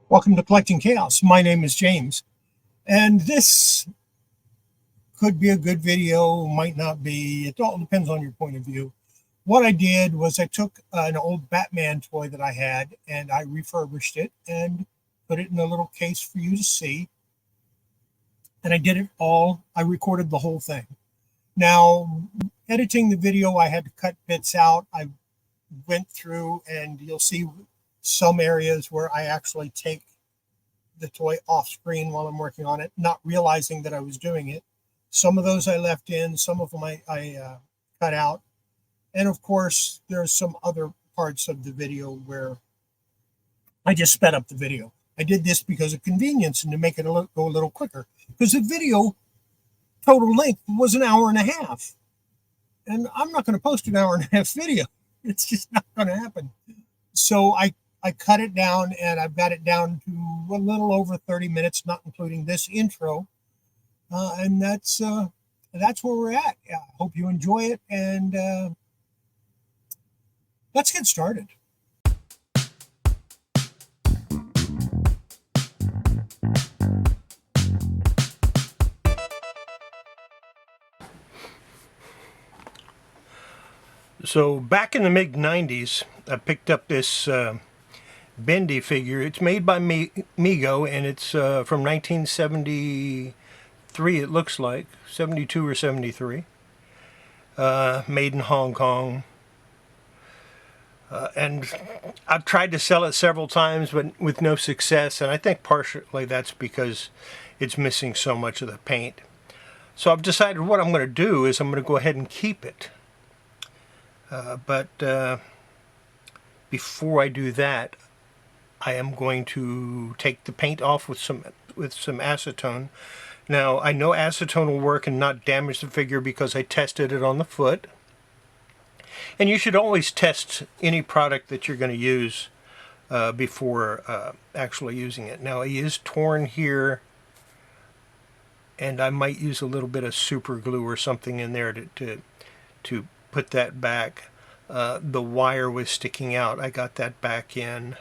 Welcome to Collecting Chaos. My name is James, and this could be a good video, might not be. It all depends on your point of view. What I did was I took an old Batman toy that I had and I refurbished it and put it in a little case for you to see. And I did it all. I recorded the whole thing. Now, editing the video, I had to cut bits out. I went through and you'll see some areas where I actually take the toy off screen while I'm working on it, not realizing that I was doing it. Some of those I left in, some of them I cut out. And of course, there's some other parts of the video where I just sped up the video. I did this because of convenience and to make it go a little quicker, because the video total length was an hour and a half. And I'm not going to post an hour and a half video. It's just not going to happen. So I cut it down, and I've got it down to a little over 30 minutes, not including this intro. And that's where we're at. I hope you enjoy it, and let's get started. So back in the mid-90s, I picked up this bendy figure. It's made by Mego, and it's from 1973, it looks like, 72 or 73. Made in Hong Kong. And I've tried to sell it several times, but with no success, and I think partially that's because it's missing so much of the paint. So I've decided what I'm going to do is I'm going to go ahead and keep it. But before I do that, I am going to take the paint off with some acetone. Now, I know acetone will work and not damage the figure because I tested it on the foot. And you should always test any product that you're going to use before actually using it. Now, he is torn here, and I might use a little bit of super glue or something in there to put that back. The wire was sticking out. I got that back in.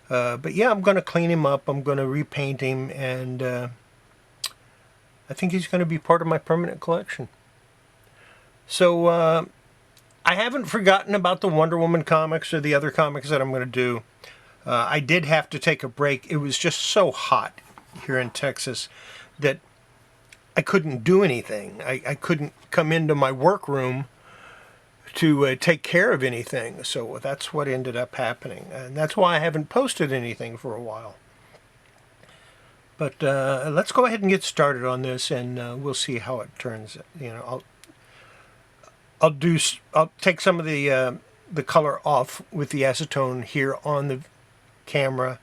But yeah, I'm going to clean him up. I'm going to repaint him, and I think he's going to be part of my permanent collection. So I haven't forgotten about the Wonder Woman comics or the other comics that I'm going to do. I did have to take a break. It was just so hot here in Texas that I couldn't do anything. I couldn't come into my workroom to take care of anything. So that's what ended up happening. And that's why I haven't posted anything for a while. But let's go ahead and get started on this, and we'll see how it turns. You know, I'll take some of the color off with the acetone here on the camera,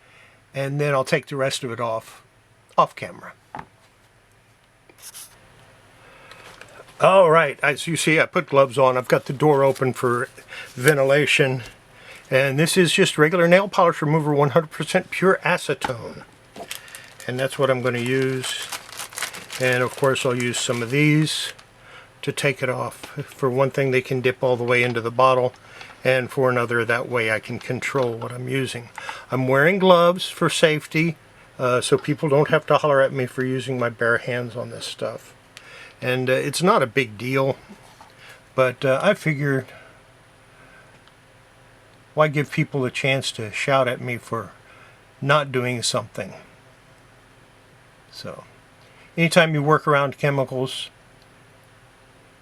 and then I'll take the rest of it off camera. All right, as you see, I put gloves on. I've got the door open for ventilation. And this is just regular nail polish remover, 100% pure acetone. And that's what I'm going to use. And of course, I'll use some of these to take it off. For one thing, they can dip all the way into the bottle. And for another, that way I can control what I'm using. I'm wearing gloves for safety, so people don't have to holler at me for using my bare hands on this stuff. And it's not a big deal, but I figured, why give people a chance to shout at me for not doing something? So, anytime you work around chemicals,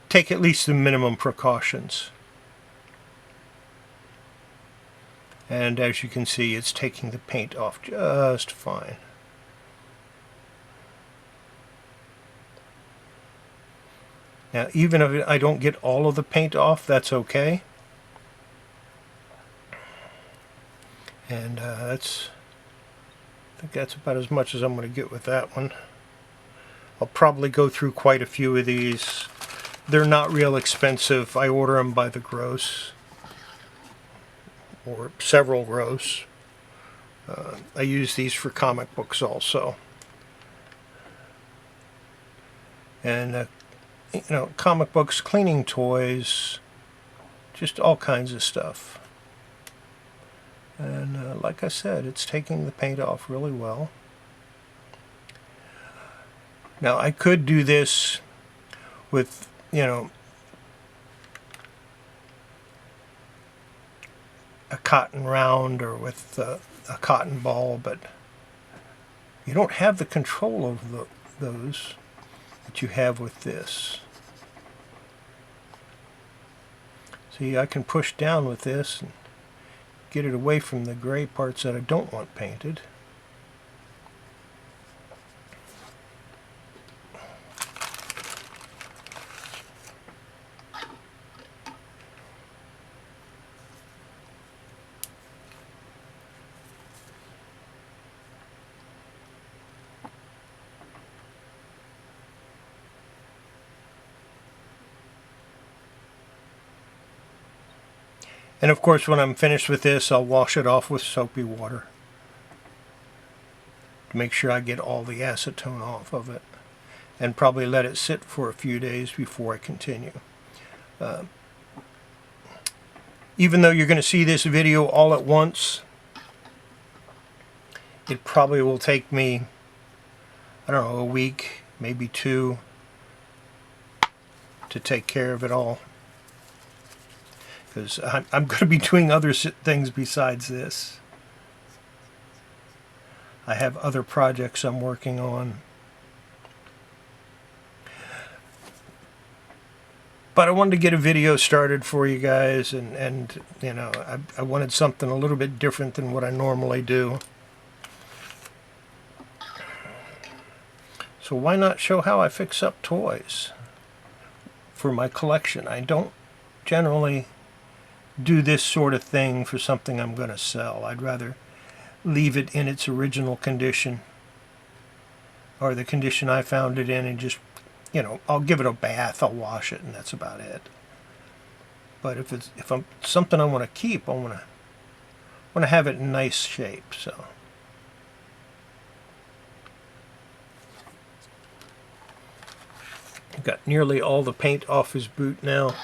take at least the minimum precautions. And as you can see, it's taking the paint off just fine. Now, even if I don't get all of the paint off, that's okay. And I think that's about as much as I'm going to get with that one. I'll probably go through quite a few of these. They're not real expensive. I order them by the gross, or several gross. I use these for comic books also. And you know, comic books, cleaning toys, just all kinds of stuff. And like I said, it's taking the paint off really well. Now I could do this with, you know, a cotton round or with a cotton ball, but you don't have the control over those that you have with this. See, I can push down with this and get it away from the gray parts that I don't want painted. And of course, when I'm finished with this, I'll wash it off with soapy water to make sure I get all the acetone off of it, and probably let it sit for a few days before I continue. Even though you're going to see this video all at once, it probably will take me, I don't know, a week, maybe two, to take care of it all. Because I'm going to be doing other things besides this. I have other projects I'm working on. But I wanted to get a video started for you guys, and you know, I wanted something a little bit different than what I normally do. So why not show how I fix up toys for my collection? I don't generally do this sort of thing for something I'm going to sell. I'd rather leave it in its original condition, or the condition I found it in, and just, you know, I'll give it a bath, I'll wash it, and that's about it. But if I'm something I want to keep, I want to have it in nice shape. So I've got nearly all the paint off his boot now.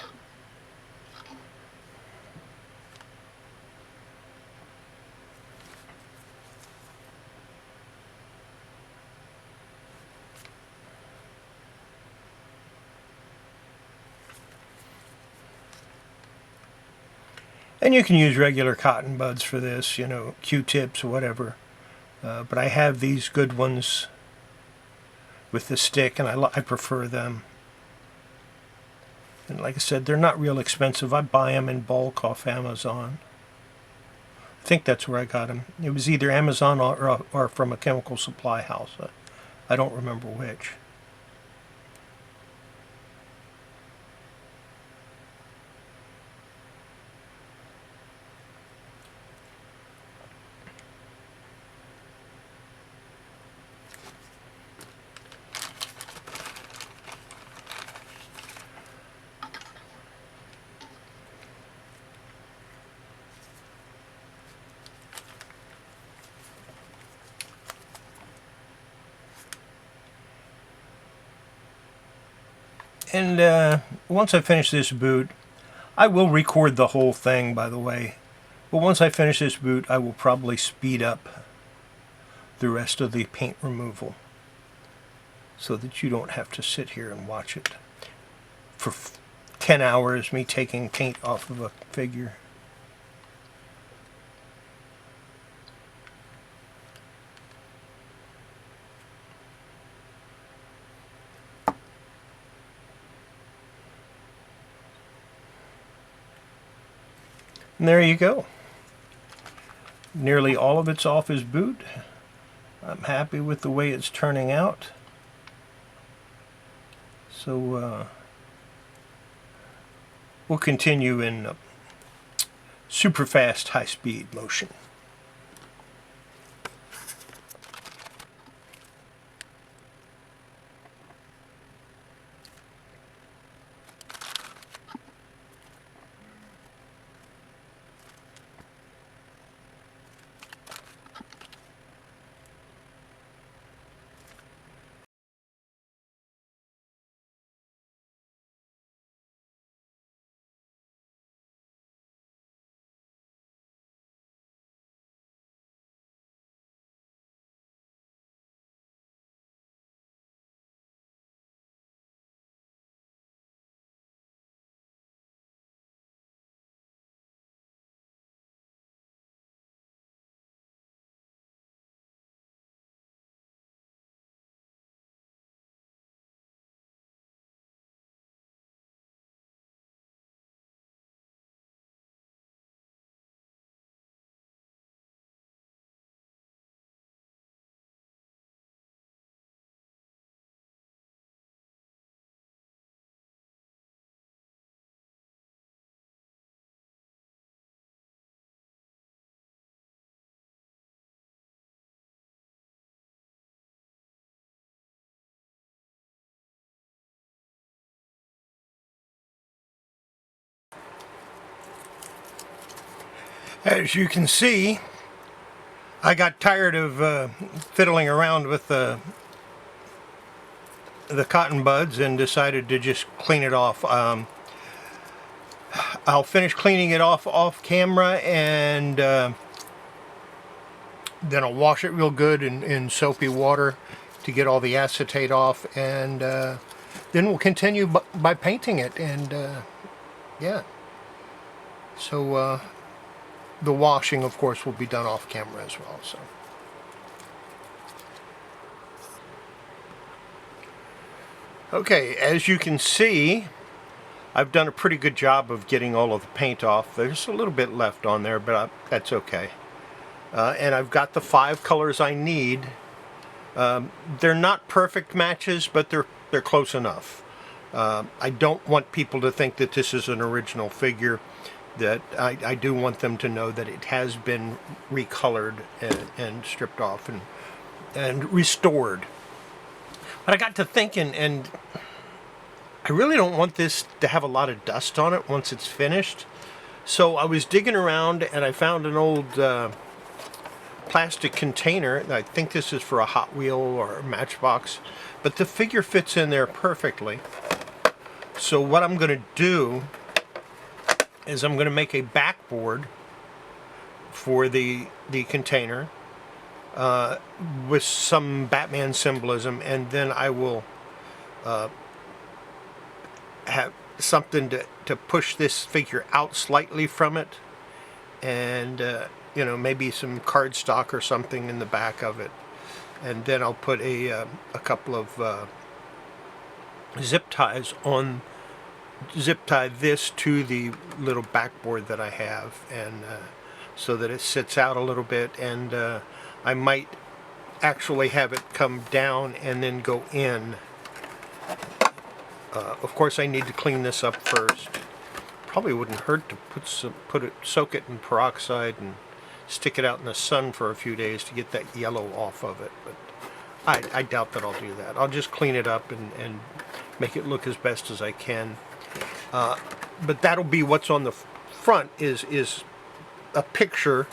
And you can use regular cotton buds for this, you know, Q-tips or whatever. But I have these good ones with the stick, and I prefer them. And like I said, they're not real expensive. I buy them in bulk off Amazon. I think that's where I got them. It was either Amazon or from a chemical supply house. I don't remember which. And once I finish this boot, I will record the whole thing, by the way. But once I finish this boot, I will probably speed up the rest of the paint removal, so that you don't have to sit here and watch it for 10 hours, me taking paint off of a figure. And there you go. Nearly all of it's off his boot. I'm happy with the way it's turning out. So we'll continue in super fast, high-speed motion. As you can see, I got tired of fiddling around with the cotton buds and decided to just clean it off. I'll finish cleaning it off camera, and then I'll wash it real good in soapy water to get all the acetate off, and then we'll continue by painting it. And yeah, so the washing, of course, will be done off camera as well. So okay, as you can see, I've done a pretty good job of getting all of the paint off. There's a little bit left on there, but that's okay. And I've got the 5 colors I need. They're not perfect matches, but they're close enough. I don't want people to think that this is an original figure. That I do want them to know that it has been recolored and stripped off and restored. But I got to thinking, and I really don't want this to have a lot of dust on it once it's finished. So I was digging around and I found an old plastic container. I think this is for a Hot Wheel or a Matchbox, but the figure fits in there perfectly. So what I'm going to do is I'm going to make a backboard for the container with some Batman symbolism, and then I will have something to push this figure out slightly from it, and you know, maybe some cardstock or something in the back of it, and then I'll put a couple of zip ties on, zip tie this to the little backboard that I have, and so that it sits out a little bit, and I might actually have it come down and then go in. Of course, I need to clean this up first. Probably wouldn't hurt to soak it in peroxide and stick it out in the sun for a few days to get that yellow off of it. But I doubt that I'll do that. I'll just clean it up and make it look as best as I can. But that'll be what's on the front is a picture,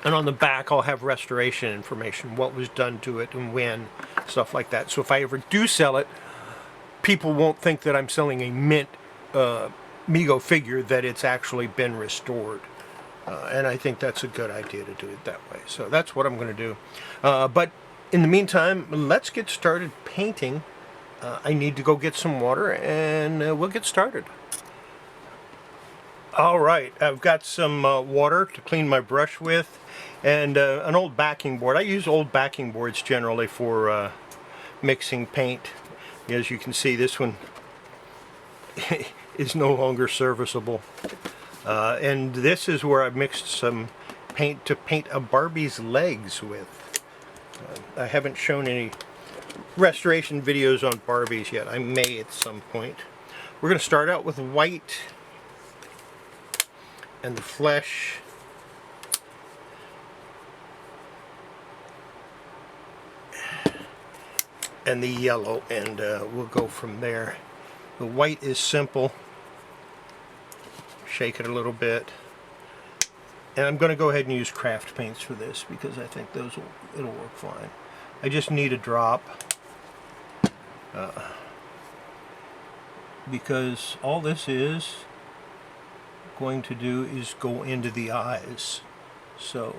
and on the back I'll have restoration information, what was done to it and when, stuff like that. So if I ever do sell it, people won't think that I'm selling a mint Mego figure, that it's actually been restored. And I think that's a good idea to do it that way. So that's what I'm going to do. But in the meantime, let's get started painting. I need to go get some water, and we'll get started. All right, I've got some water to clean my brush with, and an old backing board. I use old backing boards generally for mixing paint. As you can see, this one is no longer serviceable. And this is where I mixed some paint to paint a Barbie's legs with. I haven't shown any restoration videos on Barbies yet. I may at some point. We're going to start out with white and the flesh. And the yellow, and we'll go from there. The white is simple. Shake it a little bit. And I'm going to go ahead and use craft paints for this because I think it'll work fine. I just need a drop. Because all this is going to do is go into the eyes. So,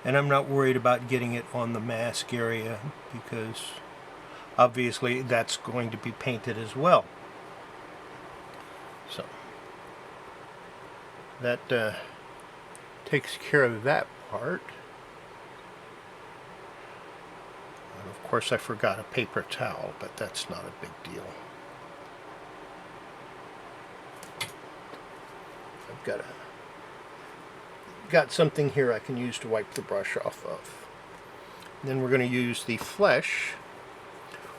and I'm not worried about getting it on the mask area because obviously that's going to be painted as well. So that takes care of that part. And of course I forgot a paper towel, but that's not a big deal. I've got something here I can use to wipe the brush off of. And then we're going to use the flesh,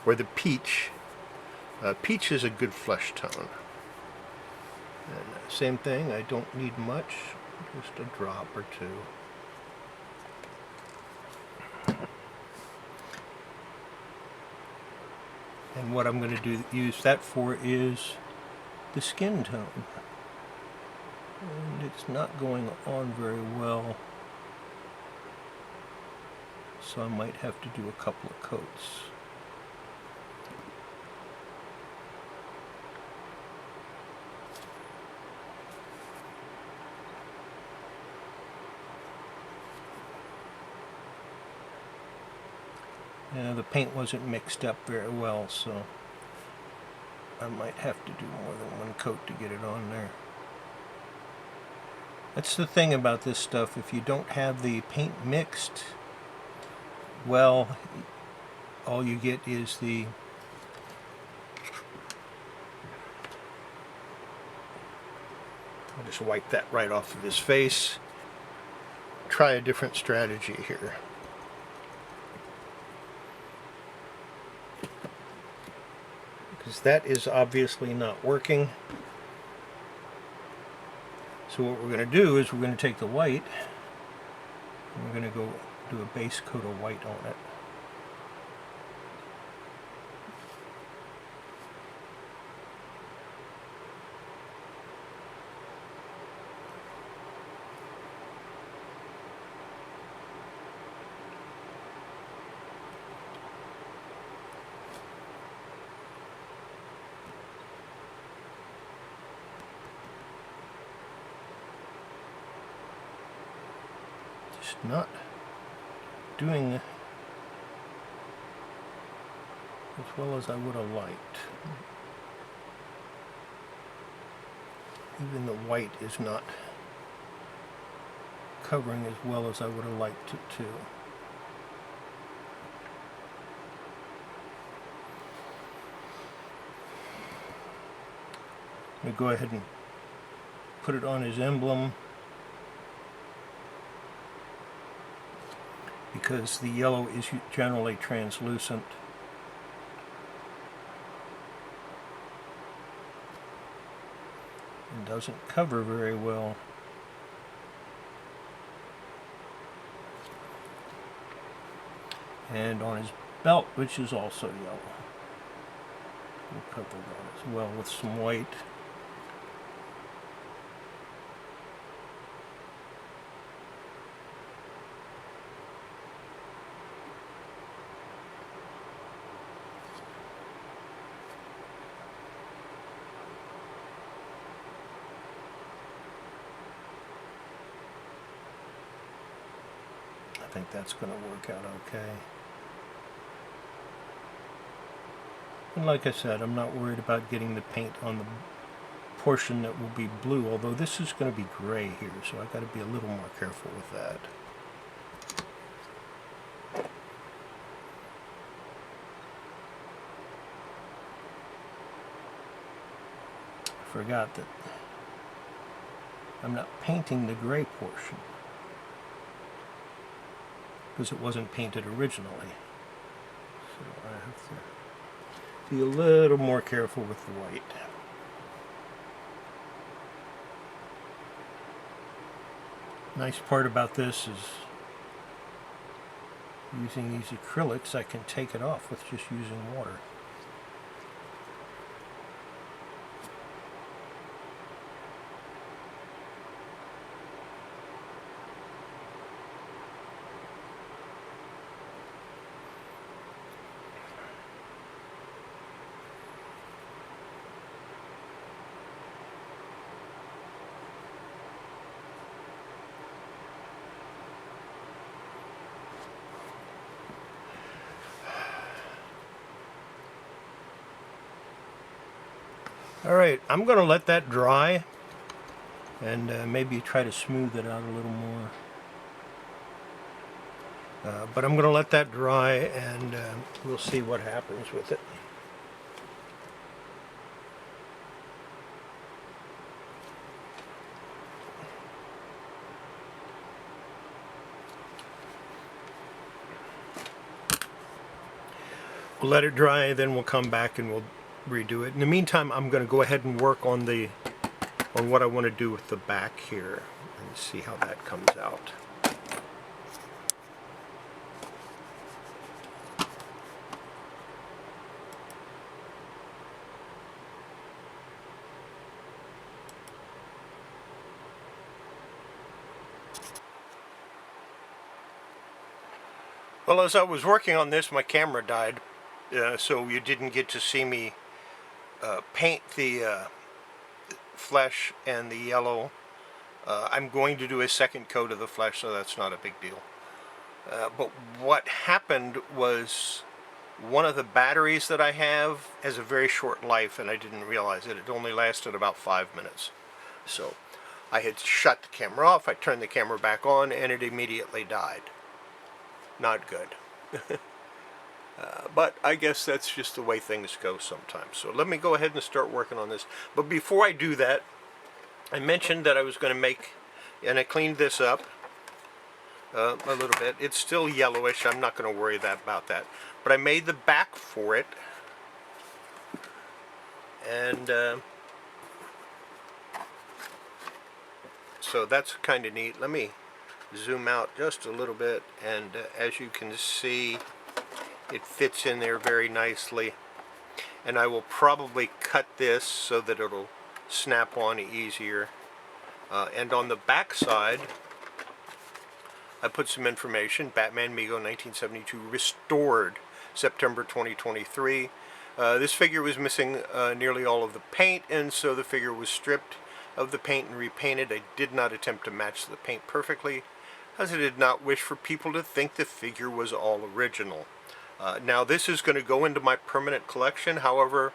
or the peach. Peach is a good flesh tone. And same thing, I don't need much, just a drop or two. And what I'm going to use that for is the skin tone. And it's not going on very well, so I might have to do a couple of coats. Yeah, the paint wasn't mixed up very well, so I might have to do more than one coat to get it on there. That's the thing about this stuff. If you don't have the paint mixed well, all you get is the I'll just wipe that right off of his face. Try a different strategy here. Because that is obviously not working. So what we're going to do is we're going to take the white and we're going to go do a base coat of white on it. Not doing as well as I would have liked. Even the white is not covering as well as I would have liked it to. I'm going to go ahead and put it on his emblem, because the yellow is generally translucent. And doesn't cover very well. And on his belt, which is also yellow. We'll cover that as well with some white. I think that's going to work out okay. And like I said, I'm not worried about getting the paint on the portion that will be blue, although this is going to be gray here, so I've got to be a little more careful with that. I forgot that I'm not painting the gray portion, because it wasn't painted originally. So I have to be a little more careful with the white. Nice part about this is using these acrylics, I can take it off with just using water. Alright, I'm going to let that dry and maybe try to smooth it out a little more. But I'm going to let that dry and we'll see what happens with it. We'll let it dry, then we'll come back and we'll redo it. In the meantime, I'm going to go ahead and work on what I want to do with the back here and see how that comes out. Well, as I was working on this, my camera died, so you didn't get to see me paint the flesh and the yellow. I'm going to do a second coat of the flesh, so that's not a big deal. But what happened was one of the batteries that I have has a very short life, and I didn't realize it. It only lasted about 5 minutes. So I had shut the camera off, I turned the camera back on, and it immediately died. Not good. But I guess that's just the way things go sometimes. So let me go ahead and start working on this. But before I do that, I mentioned that I was going to make, and I cleaned this up a little bit. It's still yellowish. I'm not going to worry about that. But I made the back for it, and so that's kind of neat. Let me zoom out just a little bit, and as you can see, it fits in there very nicely. And I will probably cut this so that it'll snap on easier. And on the back side, I put some information. Batman Mego 1972 restored September 2023. This figure was missing nearly all of the paint, and so the figure was stripped of the paint and repainted. I did not attempt to match the paint perfectly, as I did not wish for people to think the figure was all original. Now this is going to go into my permanent collection. However,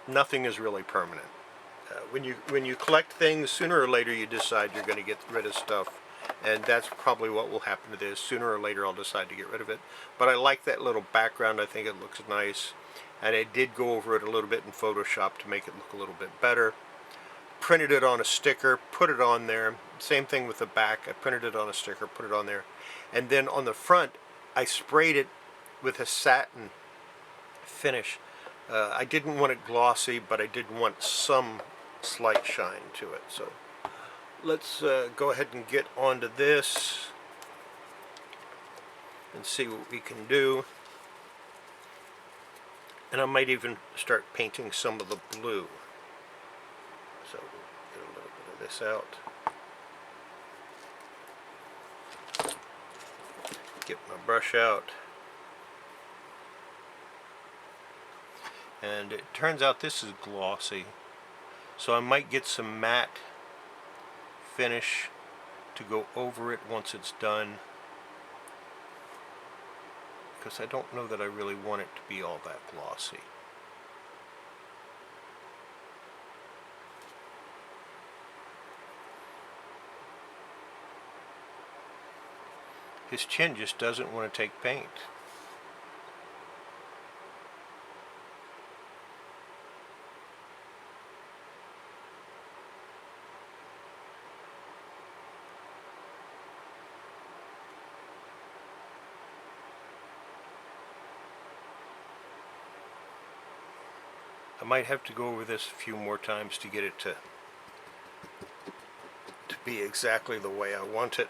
nothing is really permanent. When you collect things, sooner or later you decide you're going to get rid of stuff, and that's probably what will happen to this. Sooner or later I'll decide to get rid of it. But I like that little background. I think it looks nice, and I did go over it a little bit in Photoshop to make it look a little bit better. Printed it on a sticker, put it on there. Same thing with the back. I printed it on a sticker, put it on there, and then on the front I sprayed it with a satin finish. I didn't want it glossy, but I did want some slight shine to it. So let's go ahead and get onto this and see what we can do. And I might even start painting some of the blue. So get a little bit of this out. Get my brush out. And it turns out this is glossy, so I might get some matte finish to go over it once it's done, because I don't know that I really want it to be all that glossy. His chin just doesn't want to take paint. I might have to go over this a few more times to get it to be exactly the way I want it.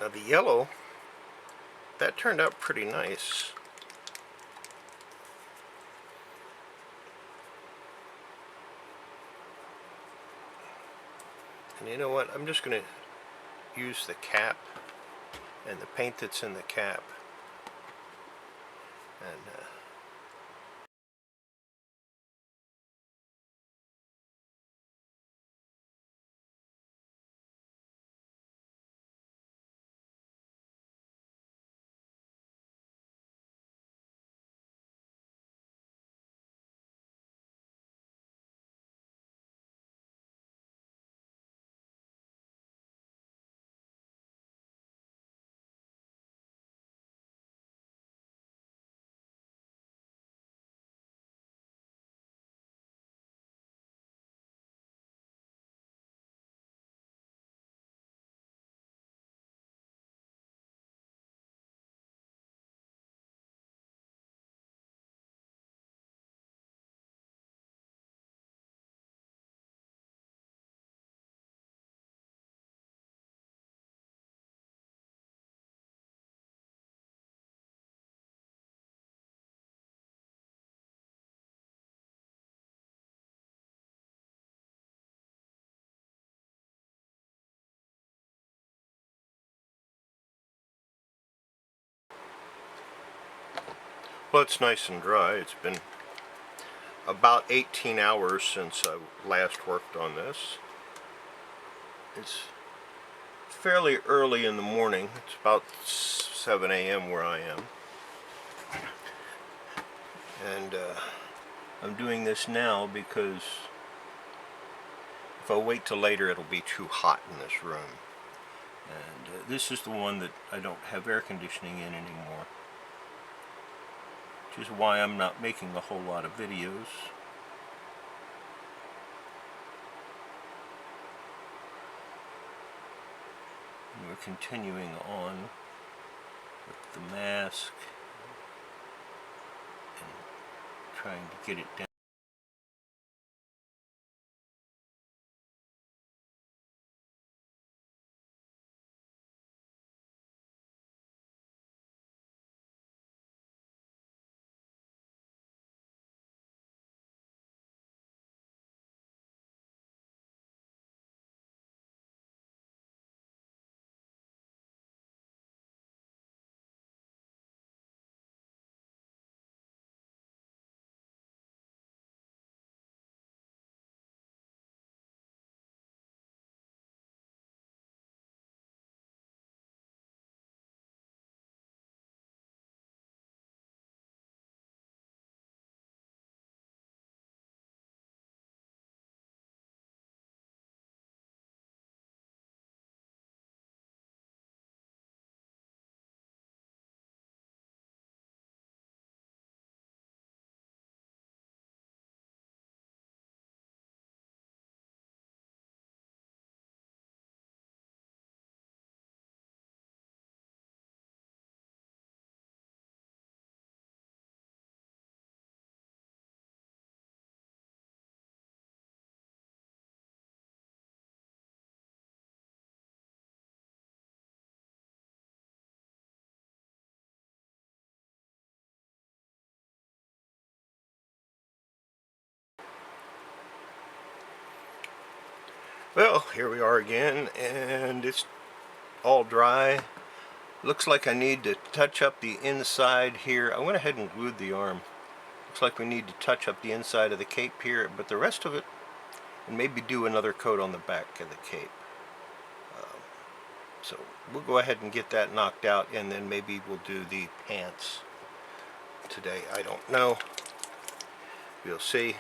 Now the yellow, that turned out pretty nice. And you know what, I'm just going to use the cap and the paint that's in the cap, and Well, it's nice and dry. It's been about 18 hours since I last worked on this. It's fairly early in the morning. It's about 7 a.m. where I am. And I'm doing this now because if I wait till later it'll be too hot in this room. And this is the one that I don't have air conditioning in anymore, which is why I'm not making a whole lot of videos. And we're continuing on with the mask and trying to get it down. Well, here we are again, and it's all dry. Looks like I need to touch up the inside here. I went ahead and glued the arm. Looks like we need to touch up the inside of the cape here, but the rest of it, and maybe do another coat on the back of the cape. So we'll go ahead and get that knocked out, and then maybe we'll do the pants today. I don't know. We'll see.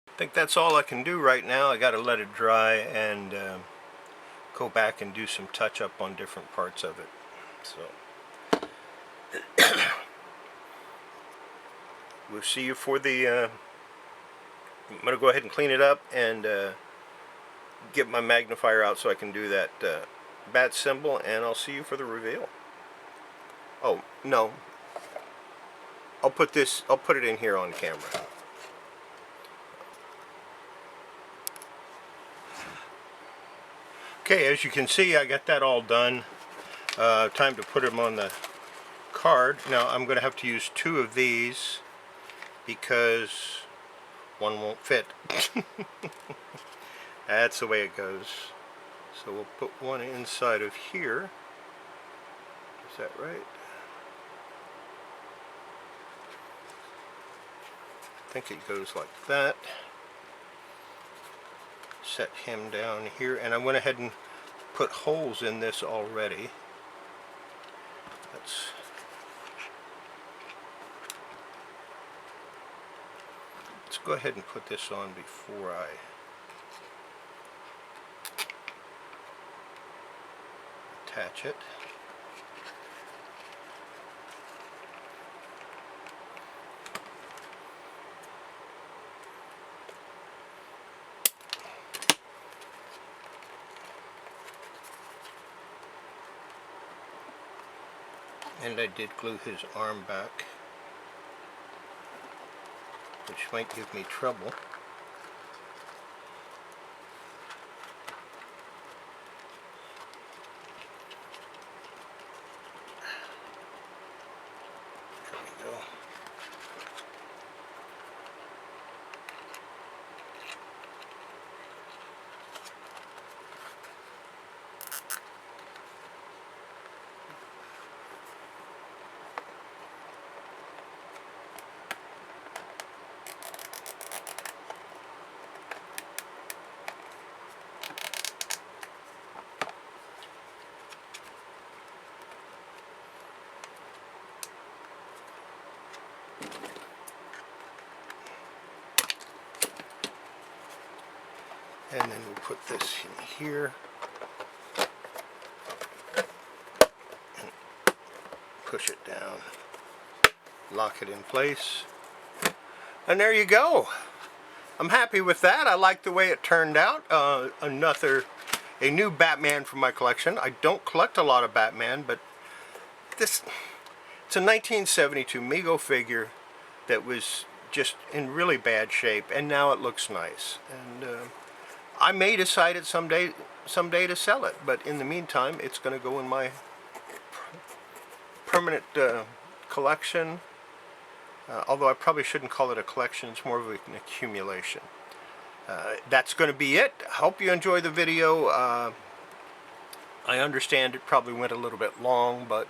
I think that's all I can do right now. I got to let it dry and go back and do some touch up on different parts of it. So we'll see you for the I'm going to go ahead and clean it up and get my magnifier out so I can do that bat symbol, and I'll see you for the reveal. Oh no, I'll put it in here on camera. Okay, as you can see, I got that all done. Time to put them on the card. Now I'm going to have to use 2 of these because one won't fit. That's the way it goes. So we'll put one inside of here. Is that right? I think it goes like that. Set him down here, and I went ahead and put holes in this already. Let's go ahead and put this on before I attach it. And I did glue his arm back, which might give me trouble. There we go. And then we'll put this in here and push it down, lock it in place, and there you go. I'm happy with that. I like the way it turned out. A new Batman from my collection. I don't collect a lot of Batman, but it's a 1972 Mego figure that was just in really bad shape, and now it looks nice. And I may decide it someday to sell it, but in the meantime, it's going to go in my permanent collection. Although I probably shouldn't call it a collection, it's more of an accumulation. That's going to be it. I hope you enjoy the video. I understand it probably went a little bit long, but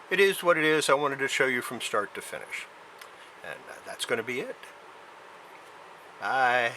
it is what it is. I wanted to show you from start to finish. And that's going to be it. Bye.